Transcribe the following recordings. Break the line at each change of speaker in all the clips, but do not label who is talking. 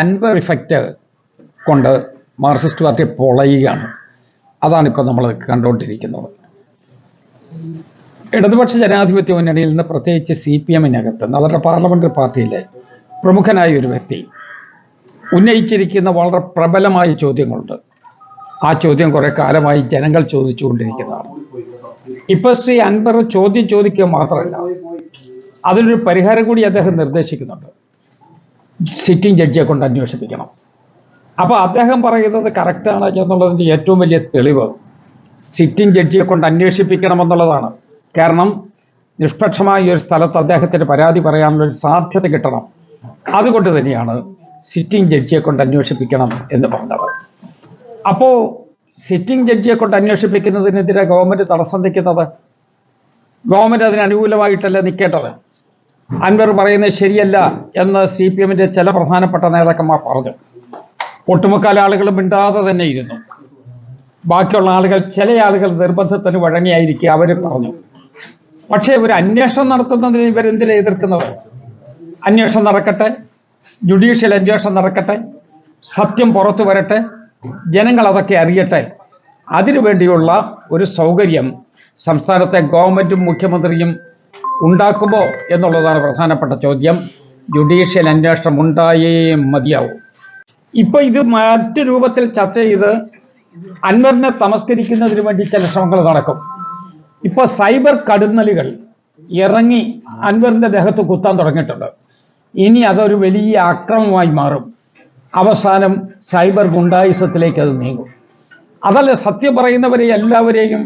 Anwar effect കൊണ്ട് Marxist party പൊളയുകയാണ്. അതാണിപ്പോൾ നമ്മൾ കണ്ടുകൊണ്ടിരിക്കുന്നത്. ഇടതുപക്ഷ ജനാധിപത്യ മുന്നണിയിൽ നിന്ന് പ്രത്യേകിച്ച് CPM-നകത്ത് അവരുടെ പാർലമെൻ്ററി പാർട്ടിയിലെ പ്രമുഖനായ ഒരു വ്യക്തി ഉന്നയിച്ചിരിക്കുന്ന വളരെ പ്രബലമായ ചോദ്യങ്ങളുണ്ട്. ആ ചോദ്യം കുറേ കാലമായി ജനങ്ങൾ ചോദിച്ചുകൊണ്ടിരിക്കുന്നതാണ്. ഇപ്പോൾ ശ്രീ അൻവർ ചോദ്യം ചോദിക്കുക മാത്രമല്ല, അതിനൊരു പരിഹാരം കൂടി അദ്ദേഹം നിർദ്ദേശിക്കുന്നുണ്ട്. സിറ്റിംഗ് ജഡ്ജിയെ കൊണ്ട് അന്വേഷിപ്പിക്കണം. അപ്പോൾ അദ്ദേഹം പറയുന്നത് കറക്റ്റാണ് എന്നുള്ളതിൻ്റെ ഏറ്റവും വലിയ തെളിവ് സിറ്റിംഗ് ജഡ്ജിയെ കൊണ്ട് അന്വേഷിപ്പിക്കണമെന്നുള്ളതാണ്. കാരണം നിഷ്പക്ഷമായ ഒരു സ്ഥലത്ത് അദ്ദേഹത്തിന് പരാതി പറയാനുള്ളൊരു സാധ്യത കിട്ടണം. അതുകൊണ്ട് തന്നെയാണ് സിറ്റിംഗ് ജഡ്ജിയെ കൊണ്ട് അന്വേഷിപ്പിക്കണം എന്ന് പറഞ്ഞത്. അപ്പോൾ സിറ്റിംഗ് ജഡ്ജിയെ കൊണ്ട് അന്വേഷിപ്പിക്കുന്നതിനെതിരെ ഗവൺമെൻറ് തടസ്സം നിൽക്കുന്നത്, ഗവൺമെൻറ് അതിന് അനുകൂലമായിട്ടല്ല നിൽക്കേണ്ടത്. അൻവർ പറയുന്നത് ശരിയല്ല എന്ന് CPM-ന്റെ ചില പ്രധാനപ്പെട്ട നേതാക്കന്മാർ പറഞ്ഞു. ഒട്ടുമുക്കാൽ ആളുകൾ മിണ്ടാതെ തന്നെ ഇരുന്നു. ബാക്കിയുള്ള ആളുകൾ, ചില ആളുകൾ നിർബന്ധത്തിന് വഴങ്ങിയായിരിക്കുക അവർ പറഞ്ഞു. പക്ഷേ ഒരു അന്വേഷണം നടത്തുന്നതിന് ഇവരെന്തിനെ എതിർക്കുന്നത്? അന്വേഷണം നടക്കട്ടെ, ജുഡീഷ്യൽ അന്വേഷണം നടക്കട്ടെ, സത്യം പുറത്തു വരട്ടെ, ജനങ്ങൾ അതൊക്കെ അറിയട്ടെ. അതിനുവേണ്ടിയുള്ള ഒരു സൗകര്യം സംസ്ഥാനത്തെ ഗവൺമെൻറ്റും മുഖ്യമന്ത്രിയും ഉണ്ടാക്കുമോ എന്നുള്ളതാണ് പ്രധാനപ്പെട്ട ചോദ്യം. ജുഡീഷ്യൽ അന്വേഷണം ഉണ്ടായേ മതിയാവും. ഇപ്പോൾ ഇത് മറ്റു രൂപത്തിൽ ചർച്ച ചെയ്ത് അൻവറിനെ തമസ്കരിക്കുന്നതിന് വേണ്ടി ചില ശ്രമങ്ങൾ നടക്കും. ഇപ്പോൾ സൈബർ കടുന്നലുകൾ ഇറങ്ങി അൻവറിൻ്റെ ദേഹത്ത് കുത്താൻ തുടങ്ങിയിട്ടുണ്ട്. ഇനി അതൊരു വലിയ അക്രമമായി മാറും. അവസാനം സൈബർ ഗുണ്ടായിസത്തിലേക്ക് അത് നീങ്ങും. അതല്ല, സത്യം പറയുന്നവരെ എല്ലാവരെയും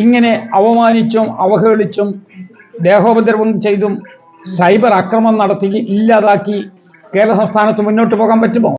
ഇങ്ങനെ അവമാനിച്ചും അവഹേളിച്ചും ദേഹോപദ്രവം ചെയ്തും സൈബർ ആക്രമണം നടത്തി ഇല്ലാതാക്കി കേരള സംസ്ഥാനത്ത് മുന്നോട്ട് പോകാൻ പറ്റുമോ?